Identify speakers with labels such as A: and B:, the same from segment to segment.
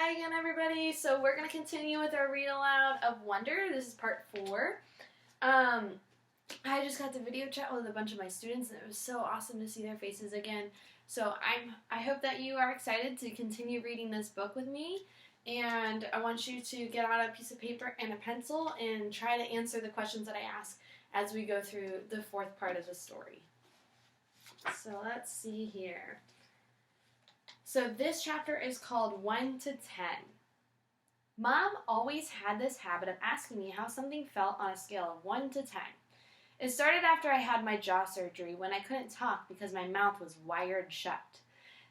A: Hi again, everybody. So we're going to continue with our read aloud of Wonder. This is part 4. I just got to video chat with a bunch of my students, and it was so awesome to see their faces again. So I hope that you are excited to continue reading this book with me, and I want you to get out a piece of paper and a pencil and try to answer the questions that I ask as we go through the 4th part of the story. So let's see here. So this chapter is called 1 to 10. Mom always had this habit of asking me how something felt on a scale of 1 to 10. It started after I had my jaw surgery when I couldn't talk because my mouth was wired shut.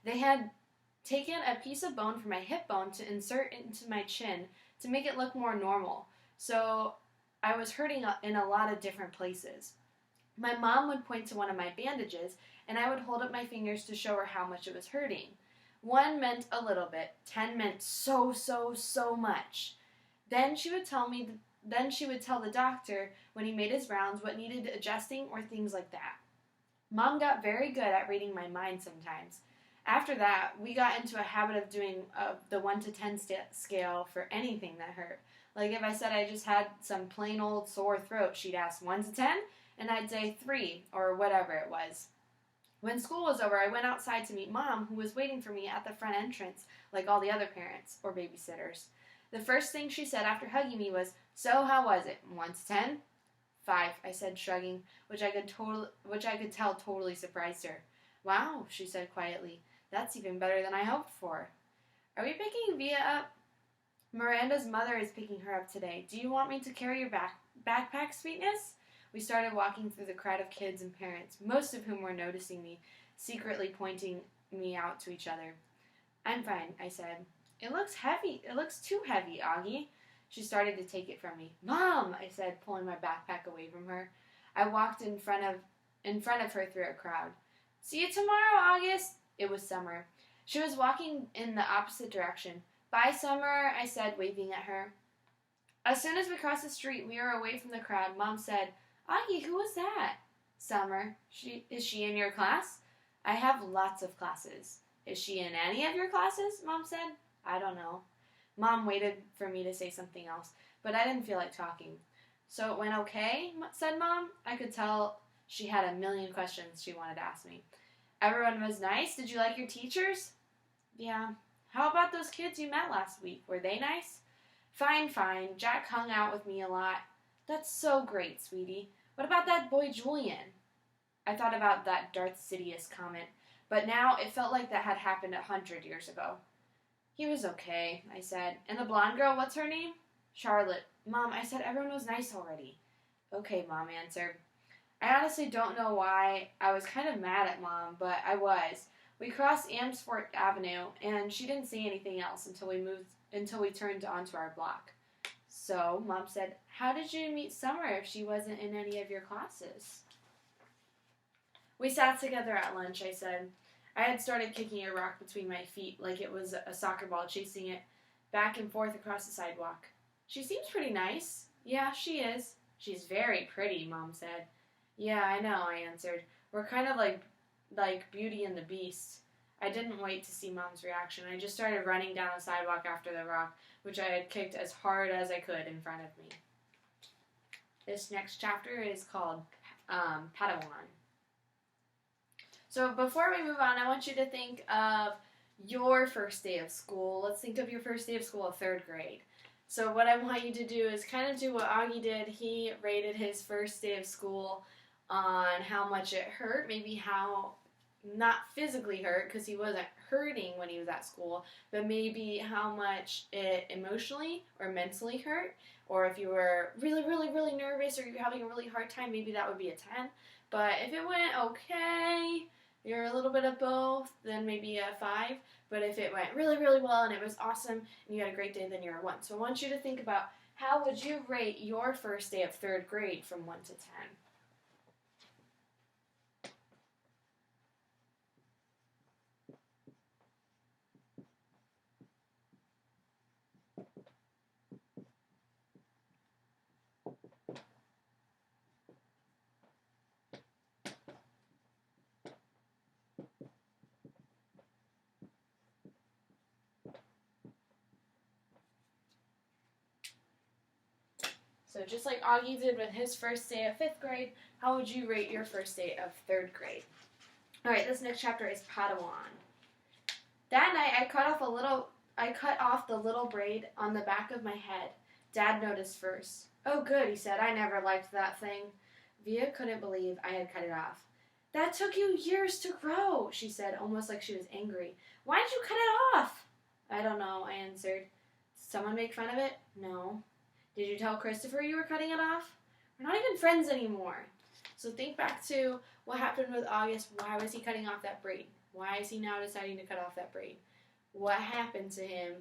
A: They had taken a piece of bone from my hip bone to insert into my chin to make it look more normal, so I was hurting in a lot of different places. My mom would point to one of my bandages, and I would hold up my fingers to show her how much it was hurting. 1 meant a little bit. 10 meant so much. Then she would tell the doctor when he made his rounds what needed adjusting or things like that. Mom got very good at reading my mind sometimes. After that, we got into a habit of doing the 1 to 10 scale for anything that hurt. Like if I said I just had some plain old sore throat, she'd ask 1 to 10, and I'd say 3 or whatever it was. When school was over, I went outside to meet Mom, who was waiting for me at the front entrance, like all the other parents or babysitters. The first thing she said after hugging me was, "So how was it? 1 to 10? 5, I said, shrugging, which I could tell totally surprised her. "Wow," she said quietly. "That's even better than I hoped for." "Are we picking Via up?" "Miranda's mother is picking her up today. Do you want me to carry your backpack, sweetness?" We started walking through the crowd of kids and parents, most of whom were noticing me, secretly pointing me out to each other. "I'm fine," I said. It looks heavy. It looks too heavy, Augie." She started to take it from me. "Mom," I said, pulling my backpack away from her. I walked in front of her through a crowd. "See you tomorrow, August." It was Summer. She was walking in the opposite direction. "Bye, Summer," I said, waving at her. As soon as we crossed the street, we were away from the crowd. Mom said, "Augie, who was that?" "Summer. Is she in your class?" "I have lots of classes." "Is she in any of your classes?" Mom said. "I don't know." Mom waited for me to say something else, but I didn't feel like talking. "So it went okay?" said Mom. I could tell she had a million questions she wanted to ask me. "Everyone was nice? Did you like your teachers?" "Yeah." "How about those kids you met last week? Were they nice?" Fine. Jack hung out with me a lot." "That's so great, sweetie. What about that boy Julian?" I thought about that Darth Sidious comment, but now it felt like that had happened 100 years ago. "He was okay," I said. "And the blonde girl, what's her name?" "Charlotte." "Mom, I said everyone was nice already." "Okay," Mom answered. I honestly don't know why. I was kind of mad at Mom, but I was. We crossed Amsfort Avenue, and she didn't say anything else until we turned onto our block. "So," Mom said, "how did you meet Summer if she wasn't in any of your classes?" "We sat together at lunch," I said. I had started kicking a rock between my feet like it was a soccer ball, chasing it back and forth across the sidewalk. "She seems pretty nice." "Yeah, she is." "She's very pretty," Mom said. "Yeah, I know," I answered. "We're kind of like Beauty and the Beast." I didn't wait to see Mom's reaction. I just started running down the sidewalk after the rock, which I had kicked as hard as I could in front of me. This next chapter is called Padawan. So before we move on, I want you to think of your first day of school. Let's think of your first day of school of 3rd grade. So what I want you to do is kind of do what Augie did. He rated his first day of school on how much it hurt, maybe how not physically hurt because he wasn't hurting when he was at school, but maybe how much it emotionally or mentally hurt, or if you were really nervous or you're having a really hard time, maybe that would be a 10. But if it went okay, you're a little bit of both, then maybe a 5. But if it went really well and it was awesome and you had a great day, then you're a 1. So I want you to think about how would you rate your first day of 3rd grade from 1 to 10. just like Augie did with his first day of 5th grade, how would you rate your first day of 3rd grade? Alright, this next chapter is Padawan. That night, I cut off the little braid on the back of my head. Dad noticed first. Oh, good, he said. I never liked that thing. Via couldn't believe I had cut it off. That took you years to grow, she said, almost like she was angry. Why did you cut it off? I don't know, I answered. Did someone make fun of it? No. Did you tell Christopher you were cutting it off? We're not even friends anymore. So think back to what happened with August. Why was he cutting off that braid? Why is he now deciding to cut off that braid? What happened to him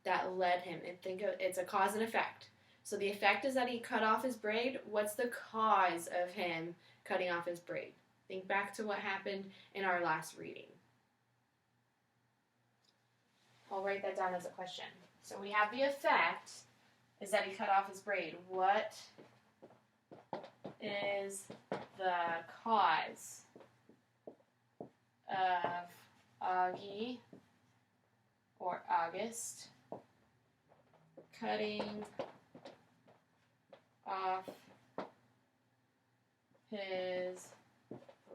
A: that led him? And think of it's a cause and effect. So the effect is that he cut off his braid. What's the cause of him cutting off his braid? Think back to what happened in our last reading. I'll write that down as a question. So we have the effect is that he cut off his braid. What is the cause of Augie or August cutting off his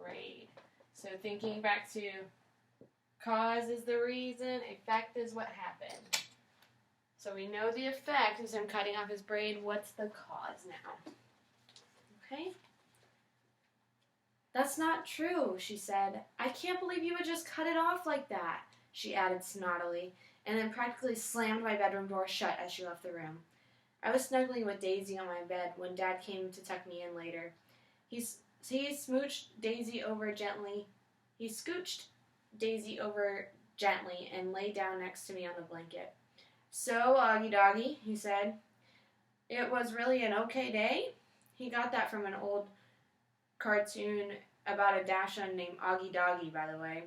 A: braid? So thinking back to cause is the reason, effect is what happened. So we know the effect is him cutting off his braid. What's the cause now? Okay? That's not true, she said. I can't believe you would just cut it off like that, she added snottily, and then practically slammed my bedroom door shut as she left the room. I was snuggling with Daisy on my bed when Dad came to tuck me in later. He smooched Daisy over gently. He scooched Daisy over gently and lay down next to me on the blanket. So, Augie Doggy, he said, it was really an okay day? He got that from an old cartoon about a Dachshund named Augie Doggy, by the way.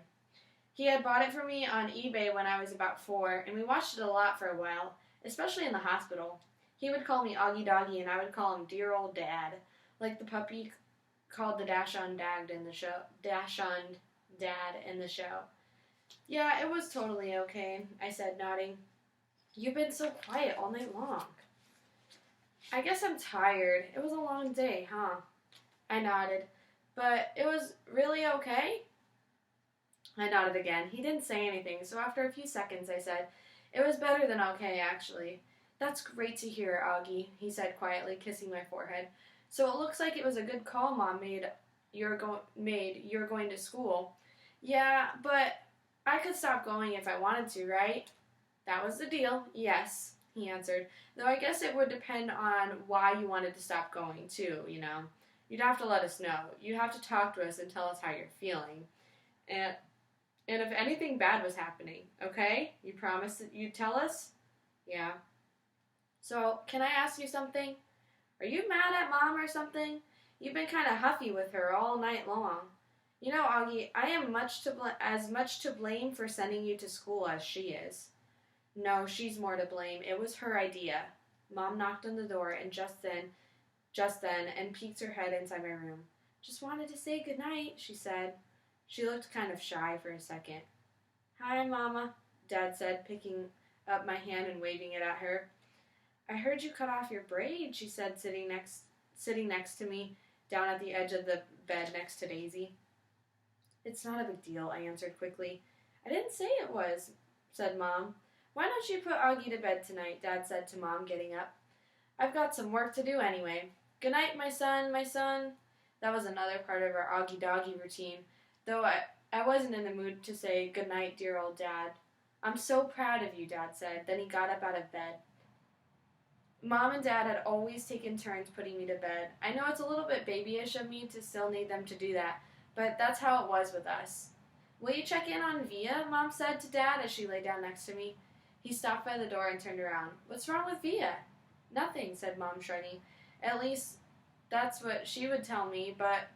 A: He had bought it for me on eBay when I was about 4, and we watched it a lot for a while, especially in the hospital. He would call me Augie Doggy, and I would call him Dear Old Dad, like the puppy called the Dachshund Dad in the show. Dachshund Dad in the show. Yeah, it was totally okay, I said, nodding. You've been so quiet all night long. I guess I'm tired. It was a long day, huh? I nodded. But it was really okay? I nodded again. He didn't say anything, so after a few seconds I said, it was better than okay, actually. That's great to hear, Augie, he said quietly, kissing my forehead. So it looks like it was a good call Mom made. You're going to school. Yeah, but I could stop going if I wanted to, right? That was the deal, yes, he answered. Though I guess it would depend on why you wanted to stop going, too, you know. You'd have to let us know. You'd have to talk to us and tell us how you're feeling. And if anything bad was happening, okay? You promised that you'd tell us? Yeah. So, can I ask you something? Are you mad at Mom or something? You've been kind of huffy with her all night long. You know, Augie, I am as much to blame for sending you to school as she is. No, she's more to blame. It was her idea. Mom knocked on the door, and just then, and peeked her head inside my room. Just wanted to say goodnight, she said. She looked kind of shy for a second. Hi, Mama, Dad said, picking up my hand and waving it at her. I heard you cut off your braid, she said, sitting next to me, down at the edge of the bed next to Daisy. It's not a big deal, I answered quickly. I didn't say it was, said Mom. Why don't you put Augie to bed tonight, Dad said to Mom, getting up. I've got some work to do anyway. Good night, my son, my son. That was another part of our Augie Doggy routine, though I wasn't in the mood to say good night, dear old Dad. I'm so proud of you, Dad said. Then he got up out of bed. Mom and Dad had always taken turns putting me to bed. I know it's a little bit babyish of me to still need them to do that, but that's how it was with us. Will you check in on Via? Mom said to Dad as she lay down next to me. He stopped by the door and turned around. What's wrong with Via? Nothing, said Mom, shrugging. At least that's what she would tell me, but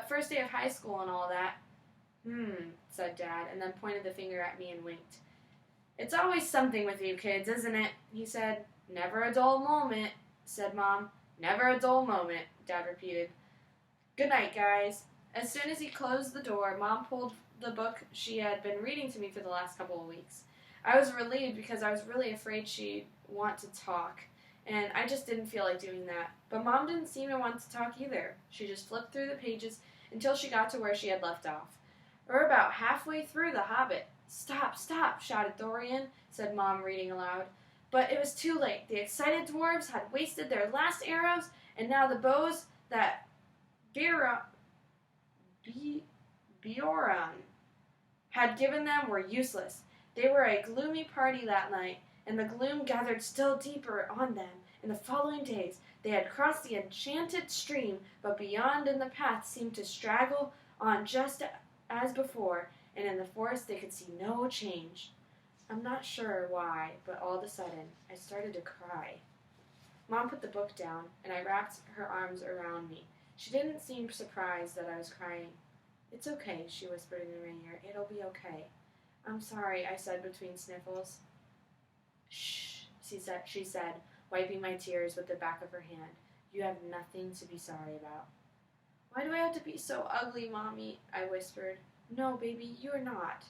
A: first day of high school and all that. Said Dad, and then pointed the finger at me and winked. It's always something with you kids, isn't it? He said. Never a dull moment, said Mom. Never a dull moment, Dad repeated. Good night, guys. As soon as he closed the door, Mom pulled the book she had been reading to me for the last couple of weeks. I was relieved because I was really afraid she'd want to talk. and I just didn't feel like doing that. But Mom didn't seem to want to talk either. She just flipped through the pages until she got to where she had left off. We're about halfway through The Hobbit. Stop, stop, shouted Thorian, said Mom, reading aloud. But it was too late. The excited dwarves had wasted their last arrows, and now the bows that Bjorn had given them were useless. They were a gloomy party that night, and the gloom gathered still deeper on them in the following days. They had crossed the enchanted stream, but beyond in the path seemed to straggle on just as before, and in the forest they could see no change. I'm not sure why, but all of a sudden I started to cry. Mom put the book down, and I wrapped her arms around me. She didn't seem surprised that I was crying. It's okay, she whispered in my ear. It'll be okay. I'm sorry, I said between sniffles. Shh, she said, wiping my tears with the back of her hand. You have nothing to be sorry about. Why do I have to be so ugly, Mommy? I whispered. No, baby, you're not.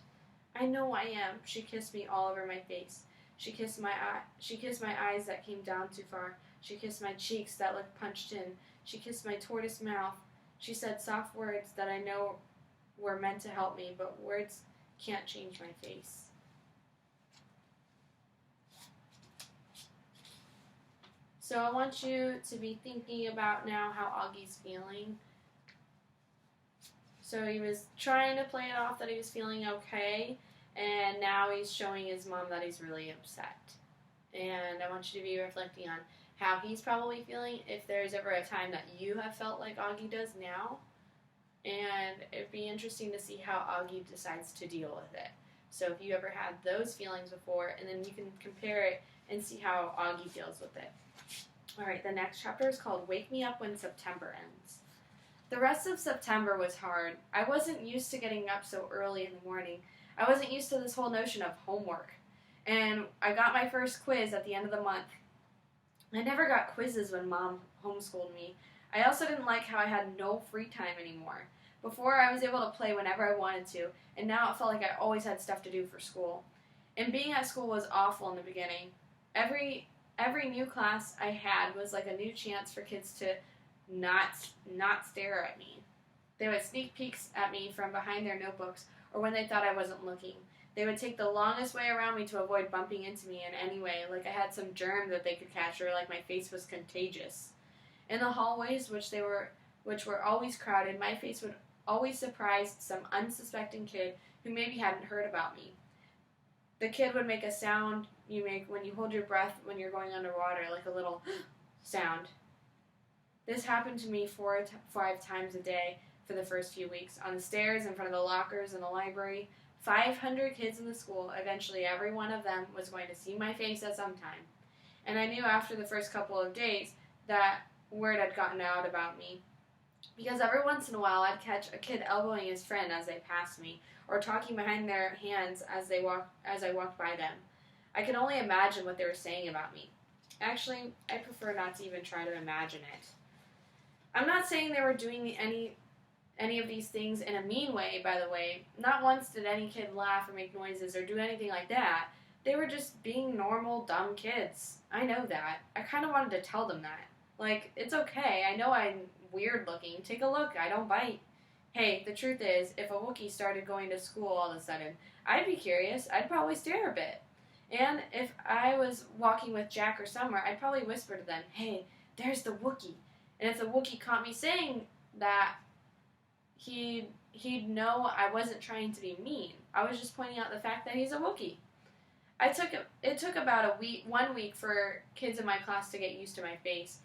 A: I know I am. She kissed me all over my face. She kissed my eyes that came down too far. She kissed my cheeks that looked punched in. She kissed my tortoise mouth. She said soft words that I know were meant to help me, but words can't change my face. So I want you to be thinking about now how Augie's feeling. So he was trying to play it off that he was feeling okay, and now he's showing his mom that he's really upset. And I want you to be reflecting on how he's probably feeling, if there's ever a time that you have felt like Augie does now. And it'd be interesting to see how Augie decides to deal with it. So if you ever had those feelings before, and then you can compare it and see how Augie deals with it. Alright, the next chapter is called Wake Me Up When September Ends. The rest of September was hard. I wasn't used to getting up so early in the morning. I wasn't used to this whole notion of homework. And I got my first quiz at the end of the month. I never got quizzes when Mom homeschooled me. I also didn't like how I had no free time anymore. Before, I was able to play whenever I wanted to, and now it felt like I always had stuff to do for school. And being at school was awful in the beginning. Every new class I had was like a new chance for kids to not stare at me. They would sneak peeks at me from behind their notebooks, or when they thought I wasn't looking. They would take the longest way around me to avoid bumping into me in any way, like I had some germ that they could catch, or like my face was contagious. In the hallways, which were always crowded, my face would always surprise some unsuspecting kid who maybe hadn't heard about me. The kid would make a sound you make when you hold your breath when you're going underwater, like a little sound. This happened to me 4 to 5 times a day for the first few weeks, on the stairs, in front of the lockers in the library. 500 kids in the school. Eventually, every one of them was going to see my face at some time. And I knew after the first couple of days that word had gotten out about me. Because every once in a while, I'd catch a kid elbowing his friend as they passed me, or talking behind their hands as I walked by them. I can only imagine what they were saying about me. Actually, I prefer not to even try to imagine it. I'm not saying they were doing any of these things in a mean way, by the way. Not once did any kid laugh or make noises or do anything like that. They were just being normal, dumb kids. I know that. I kind of wanted to tell them that. Like, it's okay. I know I'm weird looking. Take a look. I don't bite. Hey, the truth is, if a Wookiee started going to school all of a sudden, I'd be curious. I'd probably stare a bit. And if I was walking with Jack or Summer, I'd probably whisper to them, hey, there's the Wookiee. And if the Wookiee caught me saying that, he'd know I wasn't trying to be mean. I was just pointing out the fact that he's a Wookiee. It took about 1 week for kids in my class to get used to my face.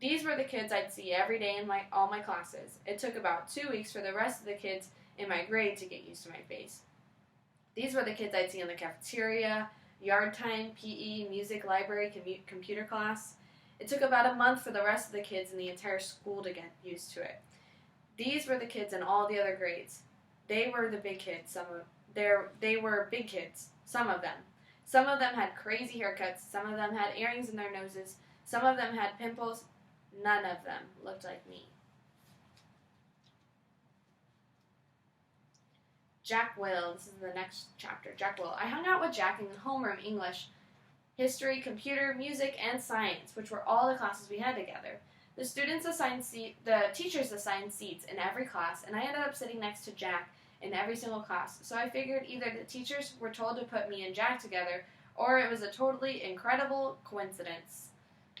A: These were the kids I'd see every day in all my classes. It took about 2 weeks for the rest of the kids in my grade to get used to my face. These were the kids I'd see in the cafeteria, yard time, PE, music, library, computer class. It took about a month for the rest of the kids in the entire school to get used to it. These were the kids in all the other grades. They were the big kids. They were big kids, some of them. Some of them had crazy haircuts. Some of them had earrings in their noses. Some of them had pimples. None of them looked like me. Jack Will. This is the next chapter. Jack Will. I hung out with Jack in homeroom English history, computer, music, and science, which were all the classes we had together. The teachers assigned seats in every class, and I ended up sitting next to Jack in every single class. So I figured either the teachers were told to put me and Jack together, or it was a totally incredible coincidence.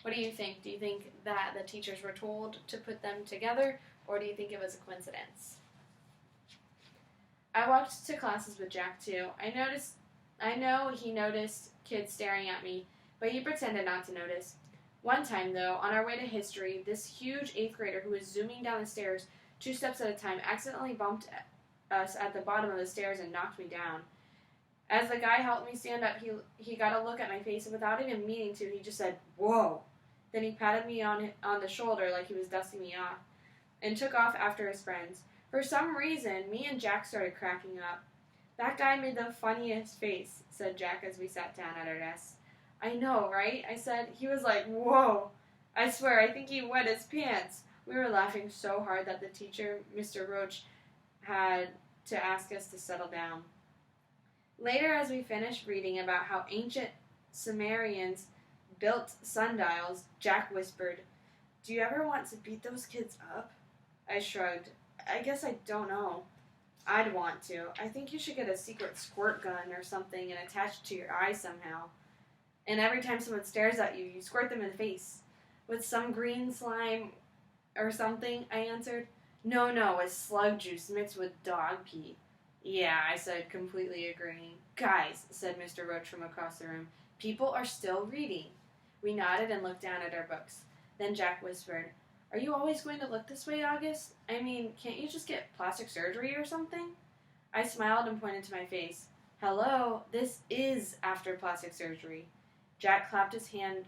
A: What do you think? Do you think that the teachers were told to put them together, or do you think it was a coincidence? I walked to classes with Jack too. I know he noticed kids staring at me, but he pretended not to notice. One time, though, on our way to history, this huge 8th grader who was zooming down the stairs 2 steps at a time accidentally bumped us at the bottom of the stairs and knocked me down. As the guy helped me stand up, he got a look at my face, and without even meaning to, he just said, "Whoa." Then he patted me on the shoulder like he was dusting me off, and took off after his friends. For some reason, me and Jack started cracking up. "That guy made the funniest face," said Jack as we sat down at our desks. "I know, right?" I said. "He was like, whoa. I swear, I think he wet his pants." We were laughing so hard that the teacher, Mr. Roach, had to ask us to settle down. Later, as we finished reading about how ancient Sumerians built sundials, Jack whispered, "Do you ever want to beat those kids up?" I shrugged. "I guess I don't know. I'd want to. I think you should get a secret squirt gun or something and attach it to your eye somehow. And every time someone stares at you, you squirt them in the face. With some green slime or something," I answered. No, with slug juice mixed with dog pee." "Yeah," I said, completely agreeing. "Guys," said Mr. Roach from across the room, "people are still reading." We nodded and looked down at our books. Then Jack whispered, "Are you always going to look this way, August? I mean, can't you just get plastic surgery or something?" I smiled and pointed to my face. "Hello, this is after plastic surgery." Jack clapped his hand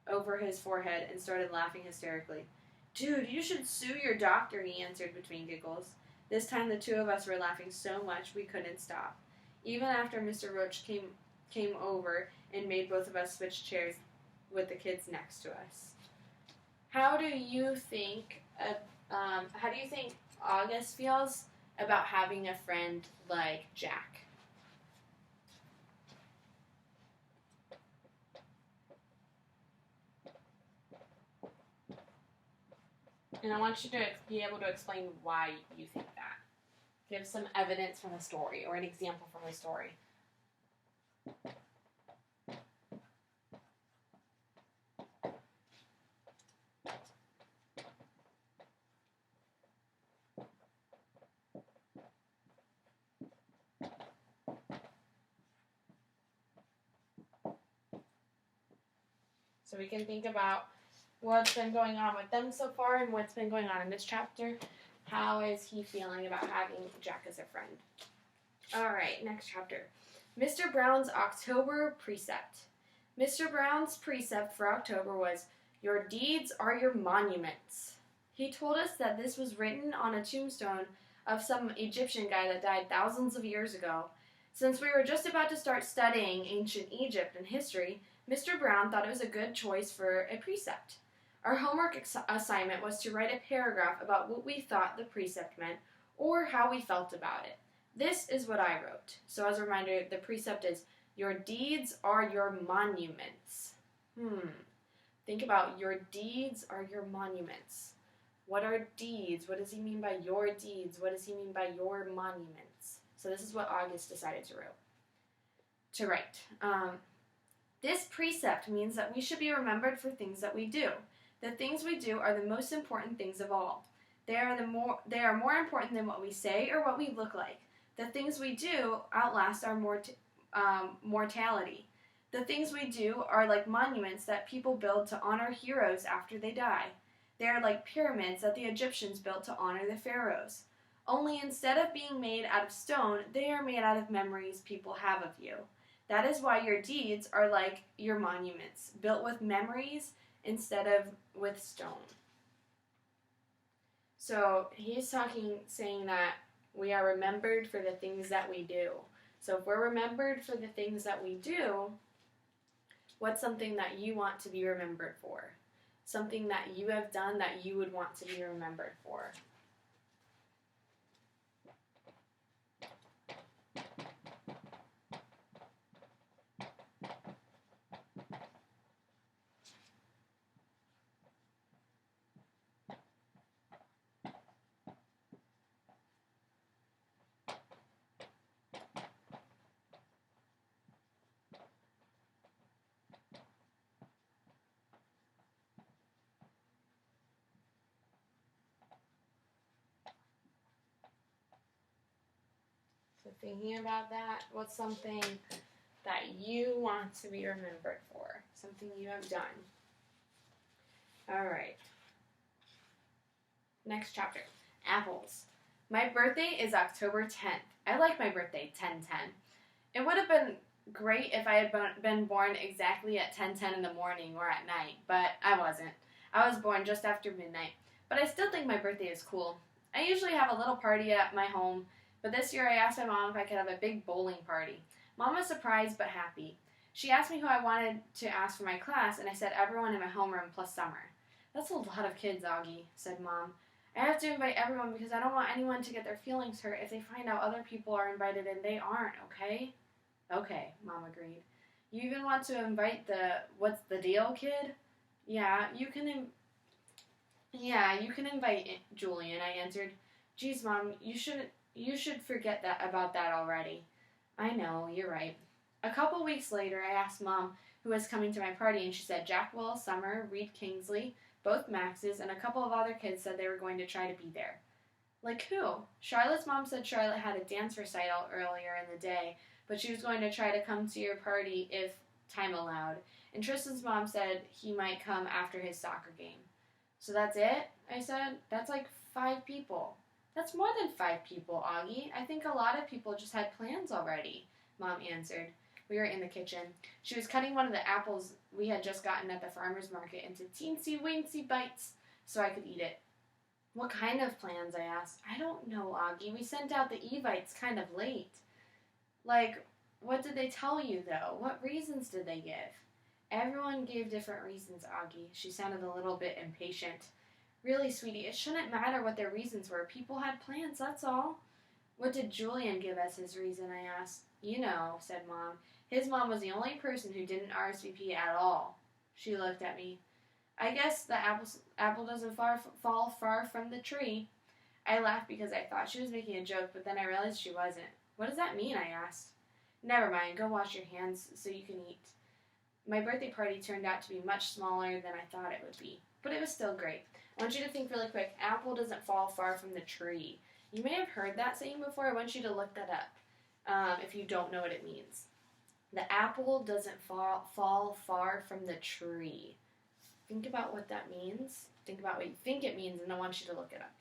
A: over his forehead and started laughing hysterically. "Dude, you should sue your doctor," he answered between giggles. This time the two of us were laughing so much we couldn't stop. Even after Mr. Roach came over and made both of us switch chairs with the kids next to us. How do you think August feels about having a friend like Jack? And I want you to be able to explain why you think that. Give some evidence from the story or an example from the story. So we can think about what's been going on with them so far and what's been going on in this chapter. How is he feeling about having Jack as a friend? All right, next chapter. Mr. Brown's October Precept. Mr. Brown's precept for October was, "Your deeds are your monuments." He told us that this was written on a tombstone of some Egyptian guy that died thousands of years ago. Since we were just about to start studying ancient Egypt and history, Mr. Brown thought it was a good choice for a precept. Our homework assignment was to write a paragraph about what we thought the precept meant or how we felt about it. This is what I wrote. So as a reminder, the precept is, "Your deeds are your monuments." Think about your deeds are your monuments. What are deeds? What does he mean by your deeds? What does he mean by your monuments? So this is what August decided to write. This precept means that we should be remembered for things that we do. The things we do are the most important things of all. They are more important than what we say or what we look like. The things we do outlast our mortality. The things we do are like monuments that people build to honor heroes after they die. They are like pyramids that the Egyptians built to honor the pharaohs. Only instead of being made out of stone, they are made out of memories people have of you. That is why your deeds are like your monuments, built with memories instead of with stone. So he's saying that we are remembered for the things that we do. So if we're remembered for the things that we do, what's something that you want to be remembered for? Something that you have done that you would want to be remembered for? So thinking about that, what's something that you want to be remembered for? Something you have done. All right. Next chapter. Apples. My birthday is October 10th. I like my birthday, 10/10. It would have been great if I had been born exactly at 10:10 in the morning or at night, but I wasn't. I was born just after midnight, but I still think my birthday is cool. I usually have a little party at my home, but this year I asked my mom if I could have a big bowling party. Mom was surprised but happy. She asked me who I wanted to ask for my class, and I said everyone in my homeroom plus Summer. That's a lot of kids, Augie, said Mom. I have to invite everyone because I don't want anyone to get their feelings hurt if they find out other people are invited and they aren't, okay? Okay, Mom agreed. You even want to invite the what's the deal kid? Yeah, you can invite Julian, I answered. Geez, Mom, you should forget about that already. I know, you're right. A couple weeks later, I asked Mom who was coming to my party, and she said Jack Will, Summer, Reed Kingsley, both Maxes, and a couple of other kids said they were going to try to be there. Like who? Charlotte's mom said Charlotte had a dance recital earlier in the day, but she was going to try to come to your party if time allowed. And Tristan's mom said he might come after his soccer game. So that's it? I said. That's like 5 people. That's more than 5 people, Augie. I think a lot of people just had plans already, Mom answered. We were in the kitchen. She was cutting one of the apples we had just gotten at the farmer's market into teensy-weensy bites so I could eat it. What kind of plans, I asked. I don't know, Augie. We sent out the Evites kind of late. Like, what did they tell you, though? What reasons did they give? Everyone gave different reasons, Augie. She sounded a little bit impatient. Really, sweetie, it shouldn't matter what their reasons were. People had plans, that's all. What did Julian give as his reason, I asked. You know, said Mom. His mom was the only person who didn't RSVP at all. She looked at me. I guess the apple doesn't fall far from the tree. I laughed because I thought she was making a joke, but then I realized she wasn't. What does that mean, I asked. Never mind, go wash your hands so you can eat. My birthday party turned out to be much smaller than I thought it would be, but it was still great. I want you to think really quick. Apple doesn't fall far from the tree. You may have heard that saying before. I want you to look that up if you don't know what it means. The apple doesn't fall far from the tree. Think about what that means. Think about what you think it means, and I want you to look it up.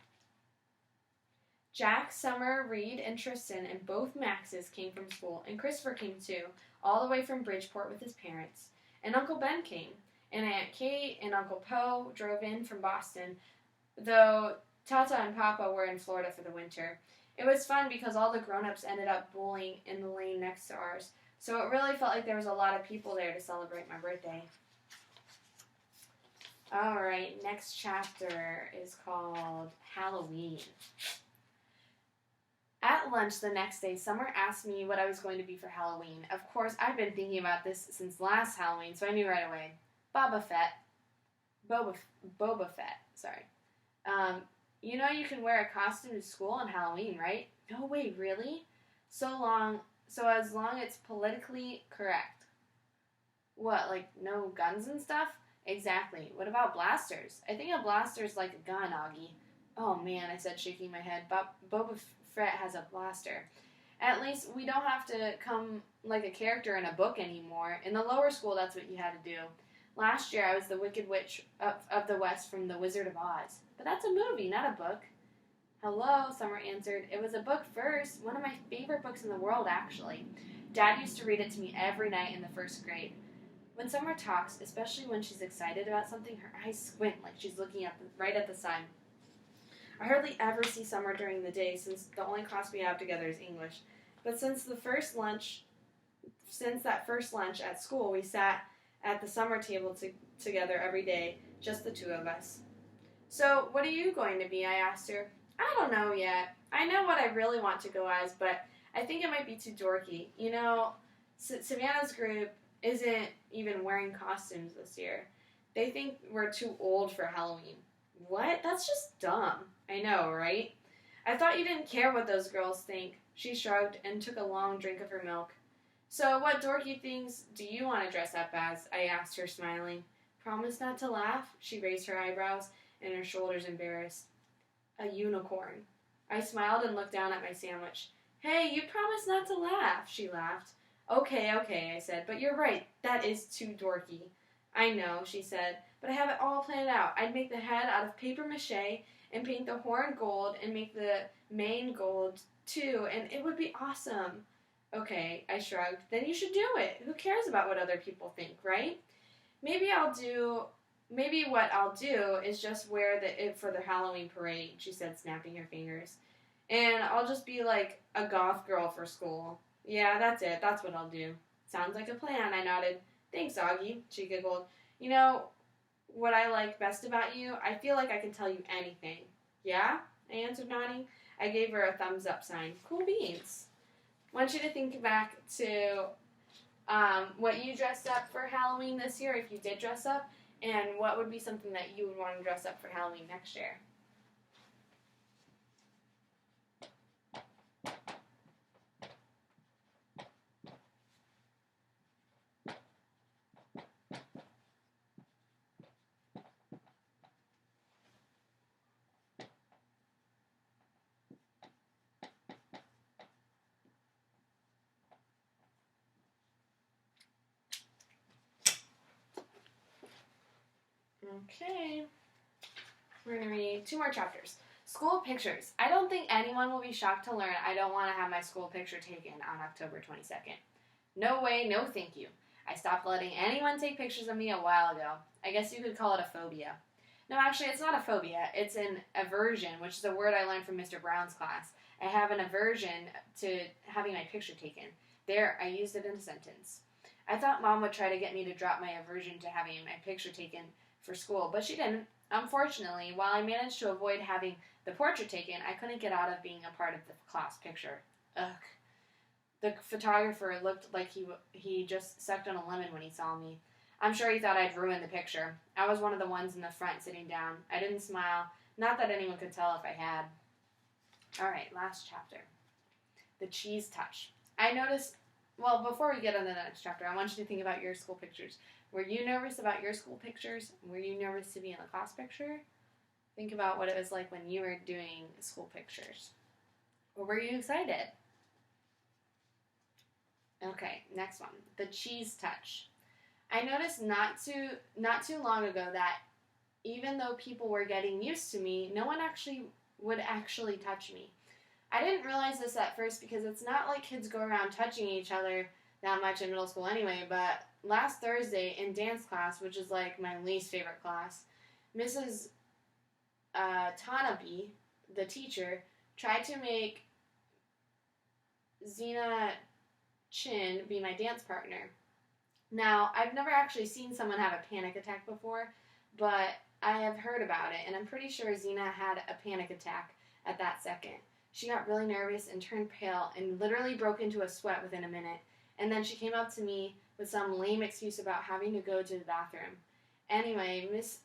A: Jack, Summer, Reed, and Tristan and both Maxes came from school, and Christopher came too, all the way from Bridgeport with his parents. And Uncle Ben came, and Aunt Kate and Uncle Poe drove in from Boston, though Tata and Papa were in Florida for the winter. It was fun because all the grown-ups ended up bowling in the lane next to ours, so it really felt like there was a lot of people there to celebrate my birthday. Alright, next chapter is called Halloween. At lunch the next day, Summer asked me what I was going to be for Halloween. Of course, I've been thinking about this since last Halloween, so I knew right away. Boba Fett, sorry. You know you can wear a costume to school on Halloween, right? No way, really? So as long it's politically correct. What, like no guns and stuff? Exactly. What about blasters? I think a blaster's like a gun, Augie. Oh man, I said, shaking my head. Boba Fett has a blaster. At least we don't have to come like a character in a book anymore. In the lower school, that's what you had to do. Last year, I was the Wicked Witch of the West from The Wizard of Oz. But that's a movie, not a book. Hello, Summer answered. It was a book first. One of my favorite books in the world, actually. Dad used to read it to me every night in the 1st grade. When Summer talks, especially when she's excited about something, her eyes squint like she's looking right at the sun. I hardly ever see Summer during the day since the only class we have together is English. But since that first lunch at school, we sat at the summer table together every day, just the 2 of us. So, what are you going to be? I asked her. I don't know yet. I know what I really want to go as, but I think it might be too dorky. You know, Savannah's group isn't even wearing costumes this year. They think we're too old for Halloween. What? That's just dumb. I know, right? I thought you didn't care what those girls think. She shrugged and took a long drink of her milk. So what dorky things do you want to dress up as? I asked her, smiling. Promise not to laugh? She raised her eyebrows and her shoulders embarrassed. A unicorn. I smiled and looked down at my sandwich. Hey, you promised not to laugh, she laughed. Okay, okay, I said, but you're right, that is too dorky. I know, she said, but I have it all planned out. I'd make the head out of paper mache and paint the horn gold and make the mane gold too, and it would be awesome. Okay, I shrugged. Then you should do it. Who cares about what other people think, right? Maybe what I'll do is just wear it for the Halloween parade, she said, snapping her fingers. And I'll just be like a goth girl for school. Yeah, that's it. That's what I'll do. Sounds like a plan, I nodded. Thanks, Augie, she giggled. You know what I like best about you? I feel like I can tell you anything. Yeah? I answered, nodding. I gave her a thumbs up sign. Cool beans. I want you to think back to what you dressed up for Halloween this year, if you did dress up, and what would be something that you would want to dress up for Halloween next year. Okay. We're going to read 2 more chapters. School pictures. I don't think anyone will be shocked to learn I don't want to have my school picture taken on October 22nd. No way, no thank you. I stopped letting anyone take pictures of me a while ago. I guess you could call it a phobia. No, actually, it's not a phobia. It's an aversion, which is a word I learned from Mr. Brown's class. I have an aversion to having my picture taken. There, I used it in a sentence. I thought Mom would try to get me to drop my aversion to having my picture taken for school, but she didn't. Unfortunately, while I managed to avoid having the portrait taken, I couldn't get out of being a part of the class picture. Ugh. The photographer looked like he just sucked on a lemon when he saw me. I'm sure he thought I'd ruined the picture. I was one of the ones in the front sitting down. I didn't smile. Not that anyone could tell if I had. Alright, last chapter. The cheese touch. I noticed, well, before we get on to the next chapter, I want you to think about your school pictures. Were you nervous about your school pictures? Were you nervous to be in the class picture? Think about what it was like when you were doing school pictures. Or were you excited? Okay, next one. The cheese touch. I noticed not too long ago that even though people were getting used to me, no one would actually touch me. I didn't realize this at first because it's not like kids go around touching each other that much in middle school anyway, but last Thursday in dance class, which is like my least favorite class, Mrs. Tanabe, the teacher, tried to make Zena Chin be my dance partner. Now, I've never actually seen someone have a panic attack before, but I have heard about it, and I'm pretty sure Zena had a panic attack at that second. She got really nervous and turned pale and literally broke into a sweat within a minute, and then she came up to me with some lame excuse about having to go to the bathroom. Anyway, Miss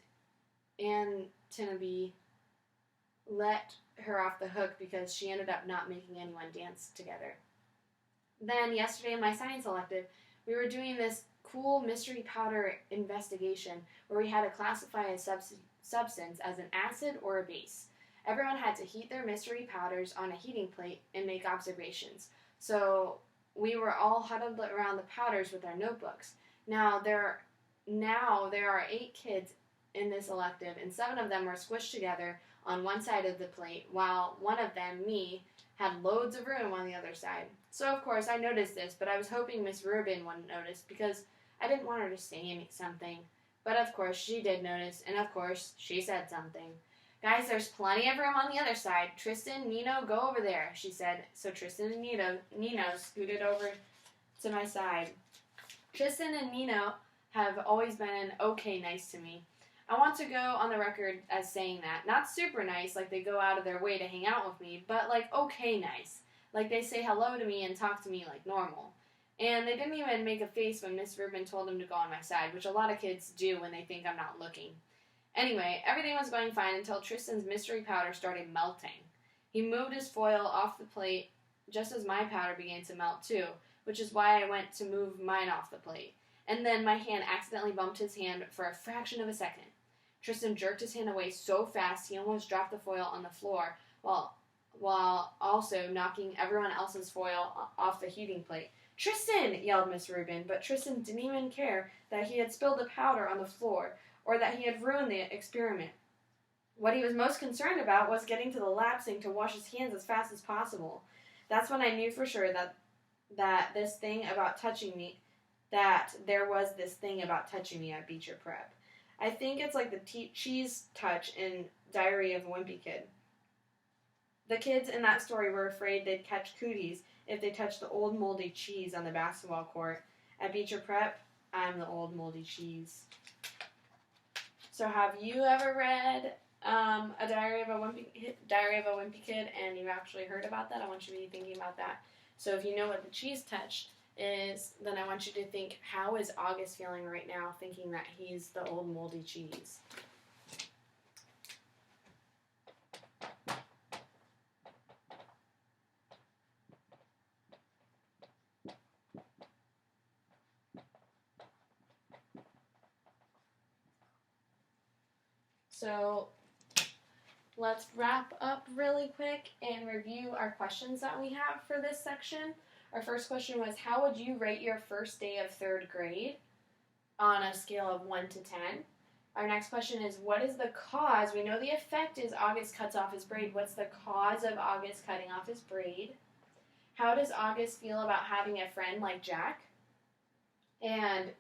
A: Tanabe let her off the hook because she ended up not making anyone dance together. Then, yesterday in my science elective, we were doing this cool mystery powder investigation where we had to classify a substance as an acid or a base. Everyone had to heat their mystery powders on a heating plate and make observations. So we were all huddled around the powders with our notebooks. Now there are 8 kids in this elective, and 7 of them were squished together on one side of the plate, while one of them, me, had loads of room on the other side. So of course I noticed this, but I was hoping Miss Rubin wouldn't notice because I didn't want her to say something. But of course she did notice, and of course she said something. Guys, there's plenty of room on the other side. Tristan, Nino, go over there, she said. So Tristan and Nino scooted over to my side. Tristan and Nino have always been okay nice to me. I want to go on the record as saying that. Not super nice, like they go out of their way to hang out with me, but like okay nice. Like they say hello to me and talk to me like normal. And they didn't even make a face when Miss Rubin told them to go on my side, which a lot of kids do when they think I'm not looking. Anyway, everything was going fine until Tristan's mystery powder started melting. He moved his foil off the plate just as my powder began to melt too, which is why I went to move mine off the plate. And then my hand accidentally bumped his hand for a fraction of a second. Tristan jerked his hand away so fast he almost dropped the foil on the floor, while while also knocking everyone else's foil off the heating plate. "Tristan!" yelled Miss Rubin, but Tristan didn't even care that he had spilled the powder on the floor or that he had ruined the experiment. What he was most concerned about was getting to the lab sink to wash his hands as fast as possible. That's when I knew for sure that there was this thing about touching me at Beecher Prep. I think it's like the cheese touch in Diary of a Wimpy Kid. The kids in that story were afraid they'd catch cooties if they touched the old moldy cheese on the basketball court. At Beecher Prep, I'm the old moldy cheese. So have you ever read a Diary of a Wimpy Kid and you actually heard about that? I want you to be thinking about that. So if you know what the cheese touch is, then I want you to think, how is August feeling right now, thinking that he's the old moldy cheese? So let's wrap up really quick and review our questions that we have for this section. Our first question was, how would you rate your first day of 3rd grade on a scale of 1 to 10? Our next question is, what is the cause? We know the effect is August cuts off his braid. What's the cause of August cutting off his braid? How does August feel about having a friend like Jack? And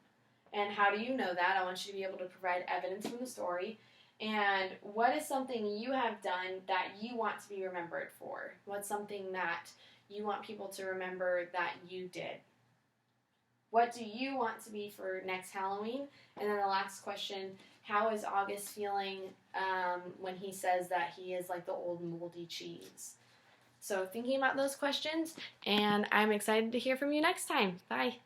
A: how do you know that? I want you to be able to provide evidence from the story. And what is something you have done that you want to be remembered for? What's something that you want people to remember that you did? What do you want to be for next Halloween? And then the last question, how is August feeling when he says that he is like the old moldy cheese? So thinking about those questions, and I'm excited to hear from you next time. Bye.